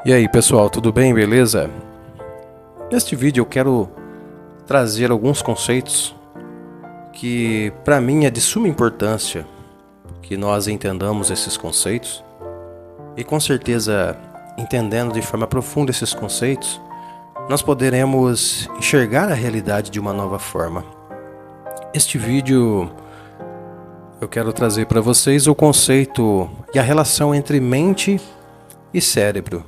E aí pessoal, tudo bem, beleza? Neste vídeo eu quero trazer alguns conceitos que para mim é de suma importância que nós entendamos esses conceitos e com certeza entendendo de forma profunda esses conceitos nós poderemos enxergar a realidade de uma nova forma. Este vídeo eu quero trazer para vocês o conceito e a relação entre mente e cérebro.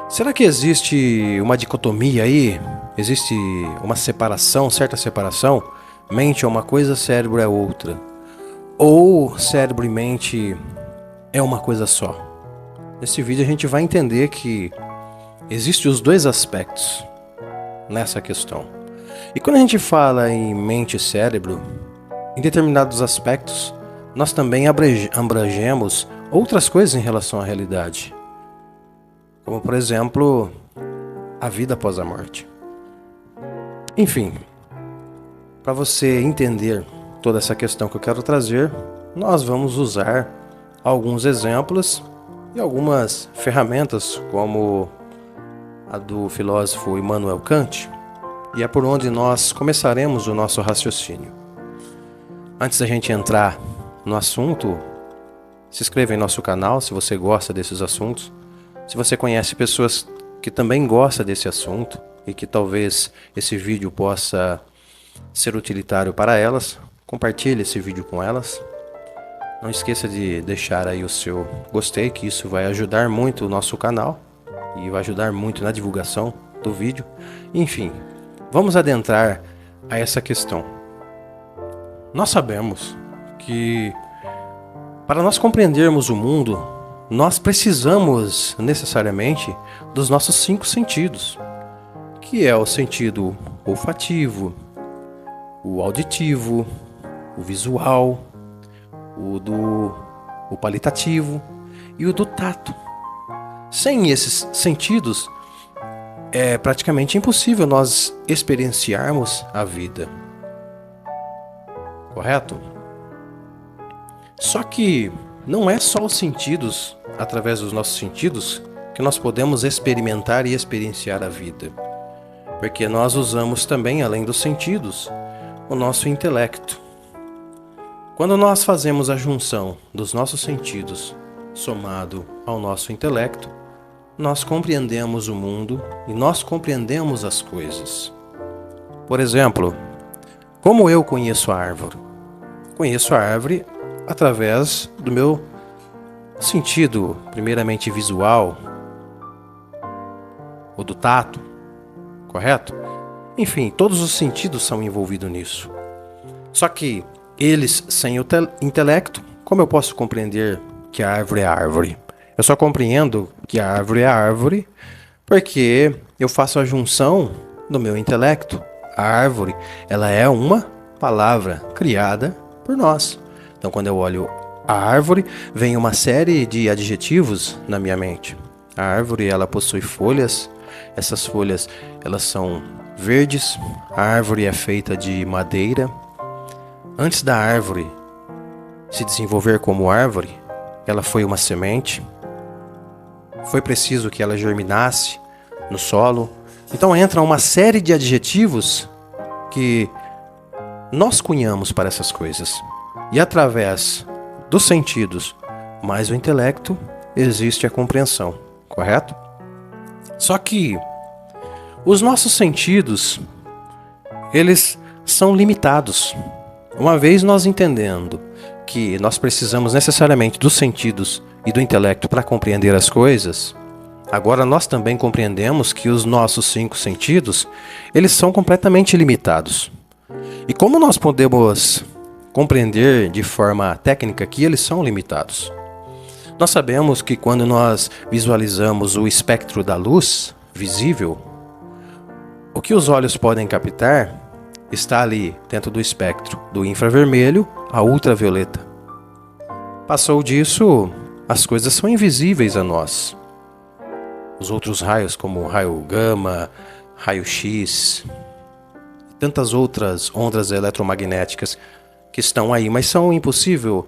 Será que existe uma dicotomia aí? Existe uma separação, certa separação? Mente é uma coisa, cérebro é outra. Ou cérebro e mente é uma coisa só? Nesse vídeo a gente vai entender que existem os dois aspectos nessa questão. E quando a gente fala em mente e cérebro, em determinados aspectos, nós também abrangemos outras coisas em relação à realidade. Como, por exemplo, a vida após a morte. Enfim, para você entender toda essa questão que eu quero trazer, nós vamos usar alguns exemplos e algumas ferramentas, como a do filósofo Immanuel Kant, e é por onde nós começaremos o nosso raciocínio. Antes da gente entrar no assunto, se inscreva em nosso canal se você gosta desses assuntos. Se você conhece pessoas que também gostam desse assunto e que talvez esse vídeo possa ser utilitário para elas, compartilhe esse vídeo com elas. Não esqueça de deixar aí o seu gostei, que isso vai ajudar muito o nosso canal e vai ajudar muito na divulgação do vídeo. Enfim, vamos adentrar a essa questão. Nós sabemos que para nós compreendermos o mundo, nós precisamos necessariamente dos nossos 5 sentidos, que é o sentido olfativo, o auditivo, o visual, o palitativo e o do tato. Sem esses sentidos, é praticamente impossível nós experienciarmos a vida. Correto? Só que não é só os sentidos, através dos nossos sentidos, que nós podemos experimentar e experienciar a vida. Porque nós usamos também, além dos sentidos, o nosso intelecto. Quando nós fazemos a junção dos nossos sentidos somado ao nosso intelecto, nós compreendemos o mundo e nós compreendemos as coisas. Por exemplo, como eu conheço a árvore? Conheço a árvore através do meu sentido, primeiramente visual, ou do tato, correto? Enfim, todos os sentidos são envolvidos nisso. Só que eles, sem o intelecto, como eu posso compreender que a árvore é árvore? Eu só compreendo que a árvore é árvore porque eu faço a junção do meu intelecto. A árvore, ela é uma palavra criada por nós. Então, quando eu olho a árvore, vem uma série de adjetivos na minha mente. A árvore, ela possui folhas. Essas folhas, elas são verdes. A árvore é feita de madeira. Antes da árvore se desenvolver como árvore, ela foi uma semente. Foi preciso que ela germinasse no solo. Então, entra uma série de adjetivos que nós cunhamos para essas coisas. E através dos sentidos mais o intelecto, existe a compreensão, correto? Só que os nossos sentidos, eles são limitados. Uma vez nós entendendo que nós precisamos necessariamente dos sentidos e do intelecto para compreender as coisas, agora nós também compreendemos que os nossos 5 sentidos, eles são completamente limitados. E como nós podemos compreender de forma técnica que eles são limitados? Nós sabemos que quando nós visualizamos o espectro da luz visível, o que os olhos podem captar está ali dentro do espectro do infravermelho a ultravioleta. Passou disso, as coisas são invisíveis a nós. Os outros raios, como o raio gama, raio X e tantas outras ondas eletromagnéticas que estão aí, mas são impossível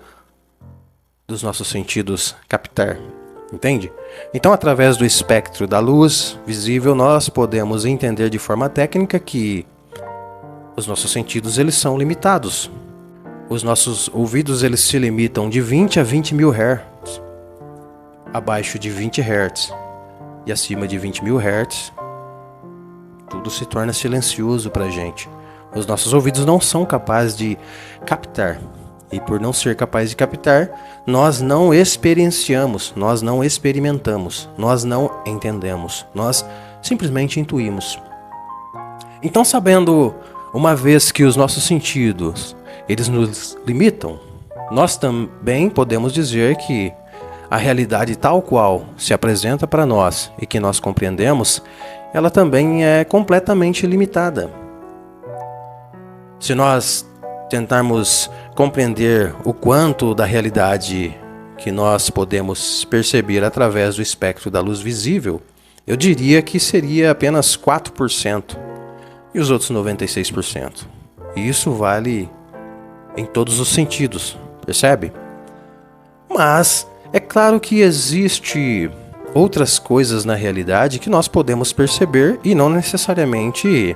dos nossos sentidos captar. Entende? Então, através do espectro da luz visível, nós podemos entender de forma técnica que os nossos sentidos eles são limitados. Os nossos ouvidos eles se limitam de 20 a 20 mil Hz. Abaixo de 20 Hz e acima de 20 mil Hz, tudo se torna silencioso para a gente. Os nossos ouvidos não são capazes de captar. E por não ser capaz de captar, nós não experienciamos, nós não experimentamos, nós não entendemos, nós simplesmente intuímos. Então, sabendo, uma vez que os nossos sentidos, eles nos limitam, nós também podemos dizer que a realidade tal qual se apresenta para nós e que nós compreendemos, ela também é completamente limitada. Se nós tentarmos compreender o quanto da realidade que nós podemos perceber através do espectro da luz visível, eu diria que seria apenas 4% e os outros 96%. E isso vale em todos os sentidos, percebe? Mas é claro que existe outras coisas na realidade que nós podemos perceber e não necessariamente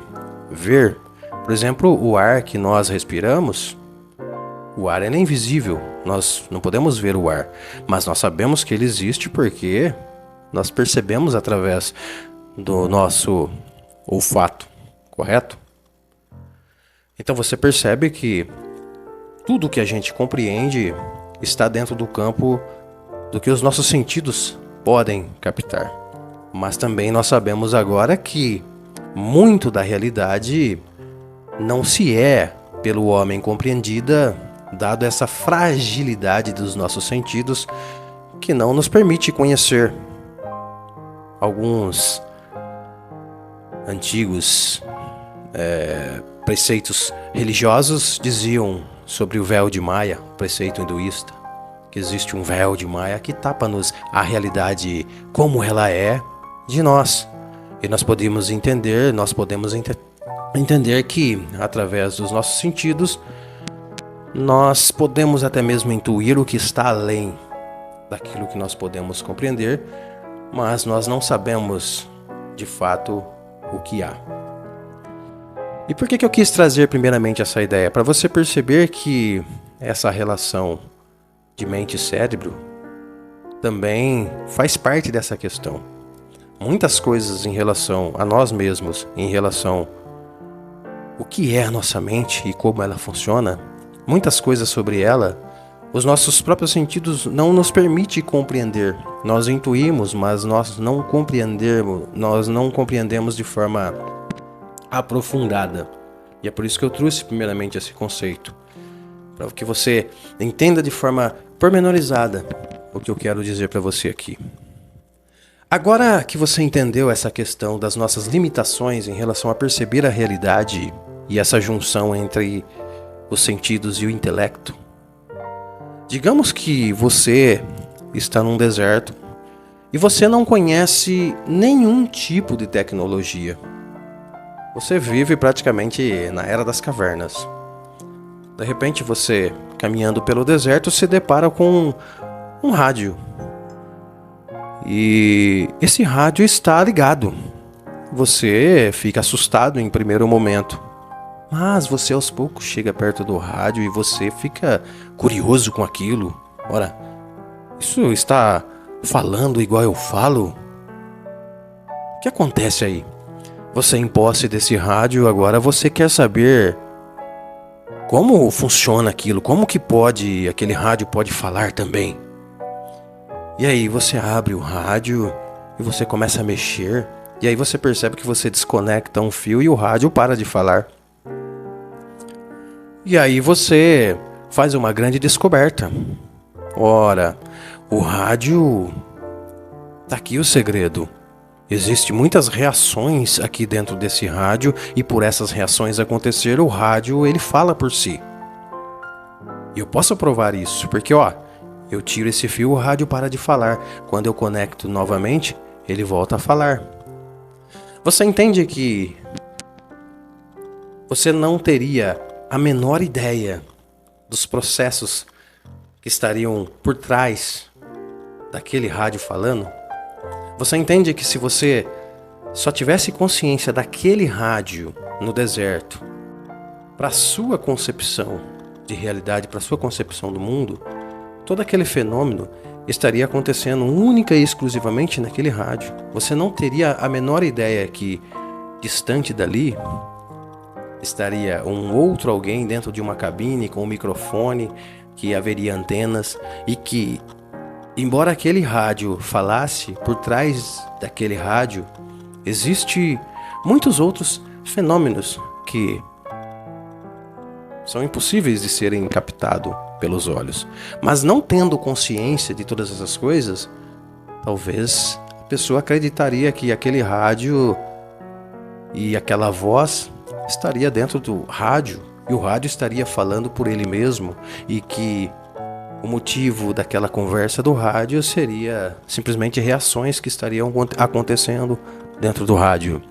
ver. Por exemplo, o ar que nós respiramos, o ar é invisível, nós não podemos ver o ar, mas nós sabemos que ele existe porque nós percebemos através do nosso olfato, correto? Então você percebe que tudo que a gente compreende está dentro do campo do que os nossos sentidos podem captar. Mas também nós sabemos agora que muito da realidade não se é pelo homem compreendida, dado essa fragilidade dos nossos sentidos que não nos permite conhecer. Alguns antigos preceitos religiosos diziam sobre o véu de Maia, o preceito hinduísta, que existe um véu de Maia que tapa-nos a realidade como ela é de nós. E nós podemos entender que, através dos nossos sentidos, nós podemos até mesmo intuir o que está além daquilo que nós podemos compreender, mas nós não sabemos, de fato, o que há. E por que eu quis trazer primeiramente essa ideia? Para você perceber que essa relação de mente e cérebro também faz parte dessa questão. Muitas coisas em relação a nós mesmos, em relação ao que é a nossa mente e como ela funciona, muitas coisas sobre ela, os nossos próprios sentidos não nos permitem compreender. Nós intuímos, mas nós não compreendemos de forma aprofundada. E é por isso que eu trouxe primeiramente esse conceito, para que você entenda de forma pormenorizada o que eu quero dizer para você aqui. Agora que você entendeu essa questão das nossas limitações em relação a perceber a realidade e essa junção entre os sentidos e o intelecto, digamos que você está num deserto e você não conhece nenhum tipo de tecnologia. Você vive praticamente na era das cavernas. De repente você, caminhando pelo deserto, se depara com um rádio. E esse rádio está ligado. Você fica assustado em primeiro momento, mas você aos poucos chega perto do rádio e você fica curioso com aquilo. Ora, isso está falando igual eu falo? O que acontece aí? Você em posse desse rádio, agora você quer saber como funciona aquilo, como que aquele rádio pode falar também. E aí você abre o rádio e você começa a mexer, e aí você percebe que você desconecta um fio e o rádio para de falar. E aí você faz uma grande descoberta. Ora, o rádio... Tá aqui o segredo. Existem muitas reações aqui dentro desse rádio e por essas reações acontecer, o rádio ele fala por si. E eu posso provar isso, porque eu tiro esse fio, o rádio para de falar. Quando eu conecto novamente, ele volta a falar. Você entende que você não teria a menor ideia dos processos que estariam por trás daquele rádio falando, você entende que se você só tivesse consciência daquele rádio no deserto, para a sua concepção de realidade, para a sua concepção do mundo, todo aquele fenômeno estaria acontecendo única e exclusivamente naquele rádio. Você não teria a menor ideia que, distante dali, estaria um outro alguém dentro de uma cabine com um microfone, que haveria antenas e que, embora aquele rádio falasse, por trás daquele rádio existe muitos outros fenômenos que são impossíveis de serem captados pelos olhos. Mas não tendo consciência de todas essas coisas, talvez a pessoa acreditaria que aquele rádio e aquela voz estaria dentro do rádio e o rádio estaria falando por ele mesmo e que o motivo daquela conversa do rádio seria simplesmente reações que estariam acontecendo dentro do rádio.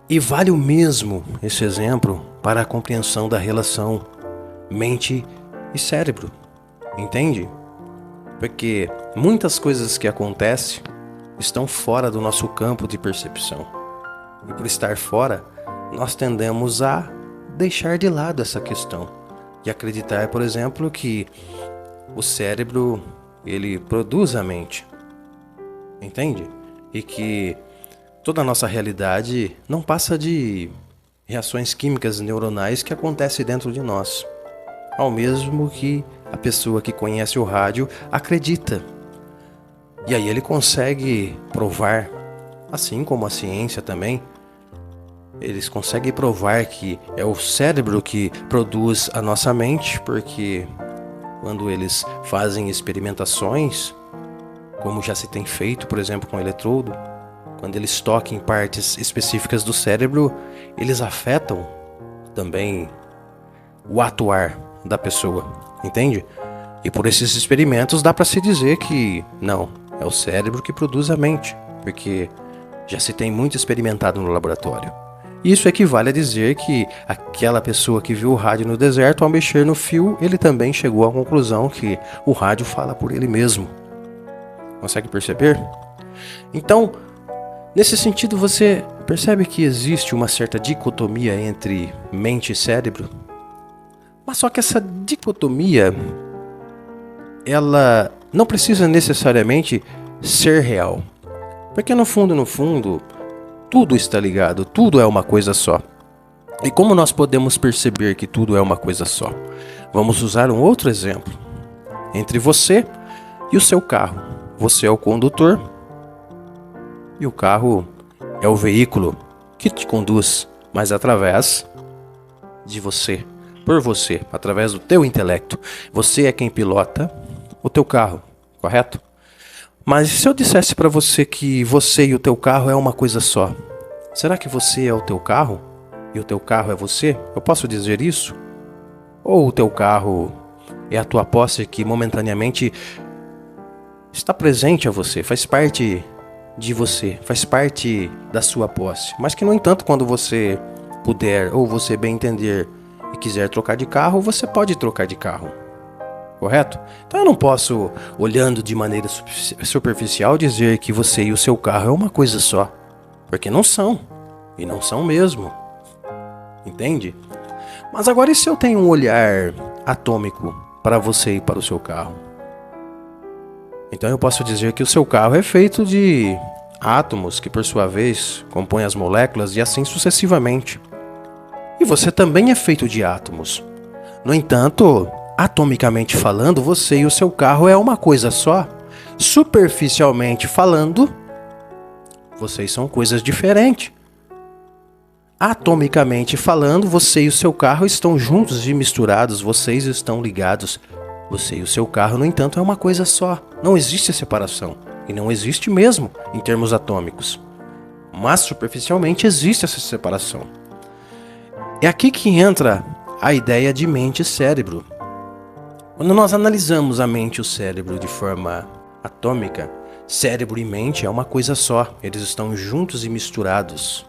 E vale o mesmo esse exemplo para a compreensão da relação mente e cérebro, entende? Porque muitas coisas que acontecem estão fora do nosso campo de percepção. E por estar fora, nós tendemos a deixar de lado essa questão e acreditar, por exemplo, que o cérebro ele produz a mente, entende? E que toda a nossa realidade não passa de reações químicas neuronais que acontecem dentro de nós, ao mesmo que a pessoa que conhece o rádio acredita. E aí ele consegue provar, assim como a ciência também, eles conseguem provar que é o cérebro que produz a nossa mente, porque quando eles fazem experimentações, como já se tem feito, por exemplo, com eletrodo, quando eles tocam em partes específicas do cérebro, eles afetam também o atuar da pessoa, entende? E por esses experimentos dá para se dizer que não, é o cérebro que produz a mente, porque já se tem muito experimentado no laboratório. Isso equivale a dizer que aquela pessoa que viu o rádio no deserto, ao mexer no fio, ele também chegou à conclusão que o rádio fala por ele mesmo. Consegue perceber? Então, nesse sentido, você percebe que existe uma certa dicotomia entre mente e cérebro? Mas só que essa dicotomia, ela não precisa necessariamente ser real. Porque no fundo, tudo está ligado, tudo é uma coisa só. E como nós podemos perceber que tudo é uma coisa só? Vamos usar um outro exemplo. Entre você e o seu carro. Você é o condutor e o carro é o veículo que te conduz, mas através de você, por você, através do teu intelecto. Você é quem pilota o teu carro, correto? Mas se eu dissesse para você que você e o teu carro é uma coisa só, será que você é o teu carro e o teu carro é você? Eu posso dizer isso? Ou o teu carro é a tua posse que momentaneamente está presente a você, faz parte de você, faz parte da sua posse, mas que no entanto quando você puder ou você bem entender e quiser trocar de carro, você pode trocar de carro. Correto? Então eu não posso, olhando de maneira superficial, dizer que você e o seu carro é uma coisa só. Porque não são. E não são mesmo. Entende? Mas agora e se eu tenho um olhar atômico para você e para o seu carro? Então eu posso dizer que o seu carro é feito de átomos que por sua vez compõem as moléculas e assim sucessivamente. E você também é feito de átomos. No entanto, atomicamente falando, você e o seu carro é uma coisa só. Superficialmente falando, vocês são coisas diferentes. Atomicamente falando, você e o seu carro estão juntos e misturados, vocês estão ligados. Você e o seu carro, no entanto, é uma coisa só. Não existe separação. E não existe mesmo em termos atômicos. Mas superficialmente existe essa separação. É aqui que entra a ideia de mente e cérebro. Quando nós analisamos a mente e o cérebro de forma atômica, cérebro e mente é uma coisa só. Eles estão juntos e misturados.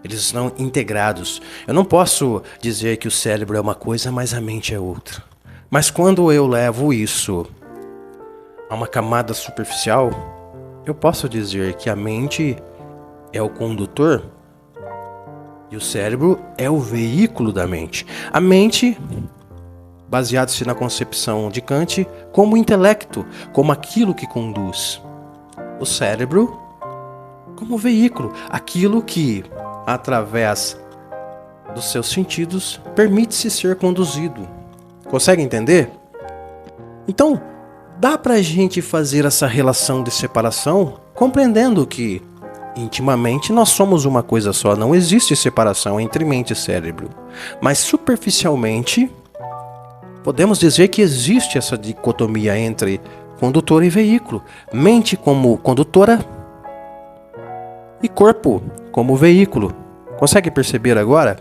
Eles estão integrados. Eu não posso dizer que o cérebro é uma coisa, mas a mente é outra. Mas quando eu levo isso a uma camada superficial, eu posso dizer que a mente é o condutor e o cérebro é o veículo da mente. A mente, baseado-se na concepção de Kant, como o intelecto, como aquilo que conduz. O cérebro como o veículo, aquilo que, através dos seus sentidos, permite-se ser conduzido. Consegue entender? Então, dá pra gente fazer essa relação de separação, compreendendo que, intimamente, nós somos uma coisa só, não existe separação entre mente e cérebro. Mas, superficialmente, podemos dizer que existe essa dicotomia entre condutor e veículo. Mente como condutora e corpo como veículo. Consegue perceber agora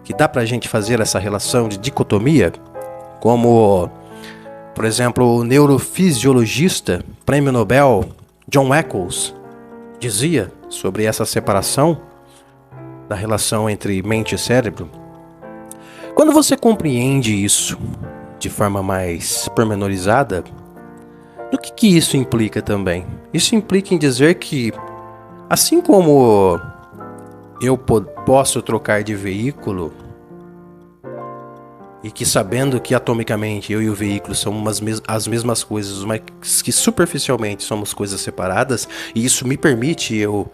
que dá pra gente fazer essa relação de dicotomia? Como, por exemplo, o neurofisiologista, prêmio Nobel, John Eccles, dizia sobre essa separação da relação entre mente e cérebro. Quando você compreende isso de forma mais pormenorizada, o que isso implica também? Isso implica em dizer que, assim como eu posso trocar de veículo, e que sabendo que atomicamente eu e o veículo são as mesmas coisas, mas que superficialmente somos coisas separadas, e isso me permite eu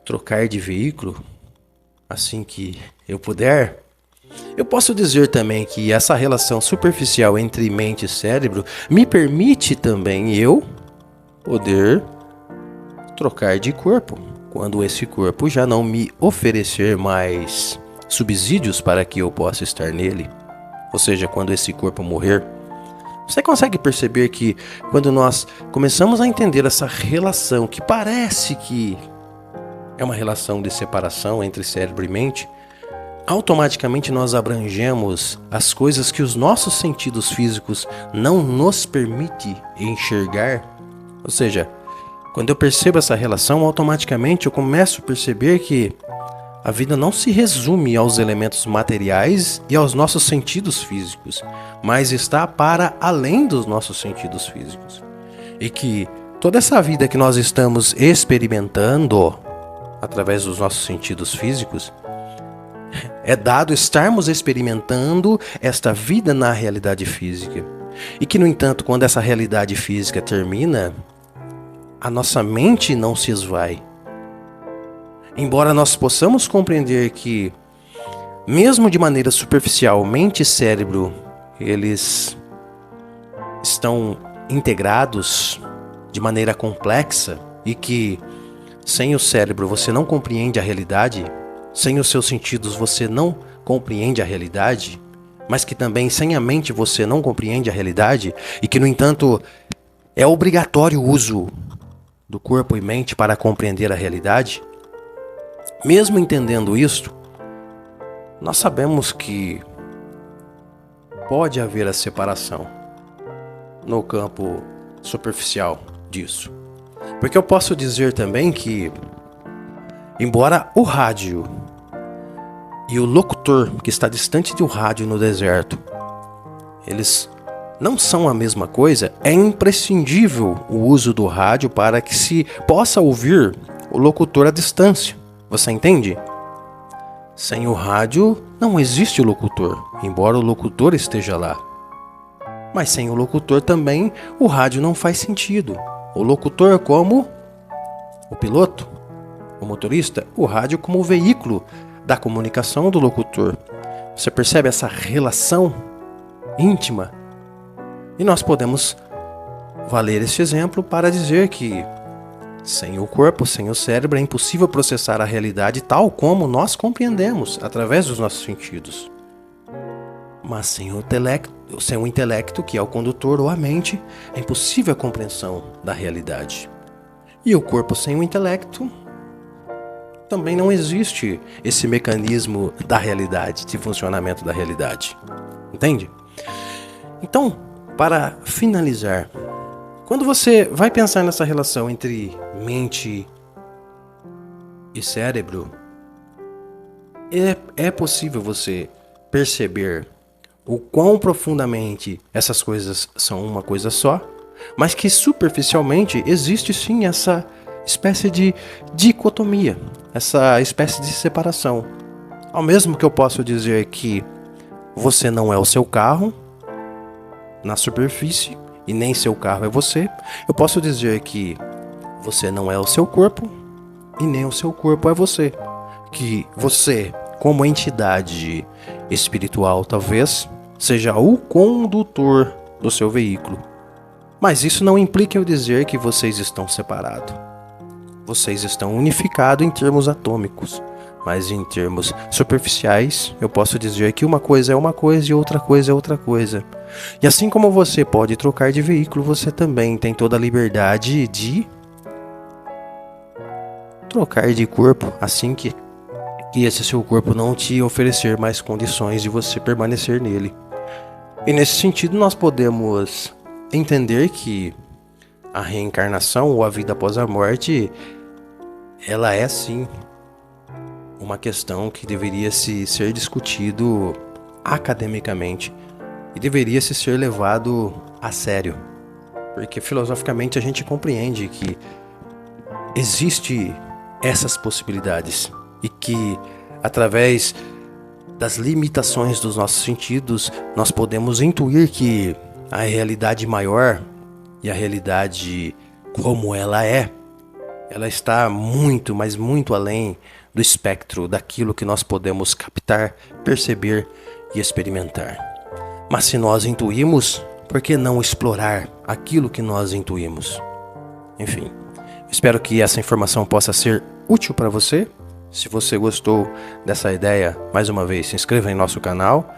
trocar de veículo assim que eu puder, eu posso dizer também que essa relação superficial entre mente e cérebro me permite também eu poder trocar de corpo, quando esse corpo já não me oferecer mais subsídios para que eu possa estar nele. Ou seja, quando esse corpo morrer. Você consegue perceber que quando nós começamos a entender essa relação, que parece que é uma relação de separação entre cérebro e mente, automaticamente nós abrangemos as coisas que os nossos sentidos físicos não nos permitem enxergar. Ou seja, quando eu percebo essa relação, automaticamente eu começo a perceber que a vida não se resume aos elementos materiais e aos nossos sentidos físicos, mas está para além dos nossos sentidos físicos. E que toda essa vida que nós estamos experimentando através dos nossos sentidos físicos, é dado estarmos experimentando esta vida na realidade física. E que, no entanto, quando essa realidade física termina, a nossa mente não se esvai. Embora nós possamos compreender que, mesmo de maneira superficial, mente e cérebro, eles estão integrados de maneira complexa e que, sem o cérebro, você não compreende a realidade, sem os seus sentidos, você não compreende a realidade, mas que também, sem a mente, você não compreende a realidade e que, no entanto, é obrigatório o uso do corpo e mente para compreender a realidade. Mesmo entendendo isto, nós sabemos que pode haver a separação no campo superficial disso. Porque eu posso dizer também que, embora o rádio e o locutor que está distante do rádio no deserto, eles não são a mesma coisa, é imprescindível o uso do rádio para que se possa ouvir o locutor à distância. Você entende? Sem o rádio não existe o locutor, embora o locutor esteja lá. Mas sem o locutor também o rádio não faz sentido. O locutor como o piloto, o motorista, o rádio como o veículo da comunicação do locutor. Você percebe essa relação íntima? E nós podemos valer este exemplo para dizer que sem o corpo, sem o cérebro, é impossível processar a realidade tal como nós compreendemos através dos nossos sentidos. Mas sem o intelecto, que é o condutor ou a mente, é impossível a compreensão da realidade. E o corpo sem o intelecto, também não existe esse mecanismo da realidade, de funcionamento da realidade. Entende? Então, para finalizar, quando você vai pensar nessa relação entre mente e cérebro, é possível você perceber o quão profundamente essas coisas são uma coisa só, mas que superficialmente existe sim essa espécie de dicotomia, essa espécie de separação. Ao mesmo que eu posso dizer que você não é o seu carro na superfície e nem seu carro é você, eu posso dizer que você não é o seu corpo e nem o seu corpo é você. Que você, como entidade espiritual, talvez seja o condutor do seu veículo. Mas isso não implica eu dizer que vocês estão separados. Vocês estão unificados em termos atômicos, mas em termos superficiais, eu posso dizer que uma coisa é uma coisa e outra coisa é outra coisa. E assim como você pode trocar de veículo, você também tem toda a liberdade de trocar de corpo assim que esse seu corpo não te oferecer mais condições de você permanecer nele. E nesse sentido nós podemos entender que a reencarnação ou a vida após a morte, ela é sim uma questão que deveria ser discutido academicamente e deveria ser levado a sério, porque filosoficamente a gente compreende que existe essas possibilidades e que através das limitações dos nossos sentidos nós podemos intuir que a realidade maior e a realidade como ela está muito, mas muito além do espectro daquilo que nós podemos captar, perceber e experimentar. Mas se nós intuímos, por que não explorar aquilo que nós intuímos? Enfim, espero que essa informação possa ser útil para você. Se você gostou dessa ideia, mais uma vez, se inscreva em nosso canal,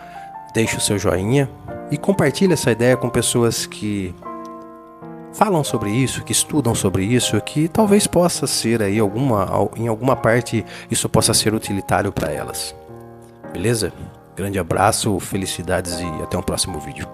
deixe o seu joinha e compartilhe essa ideia com pessoas que falam sobre isso, que estudam sobre isso, que talvez possa ser aí em alguma parte isso possa ser utilitário para elas. Beleza? Grande abraço, felicidades e até um próximo vídeo.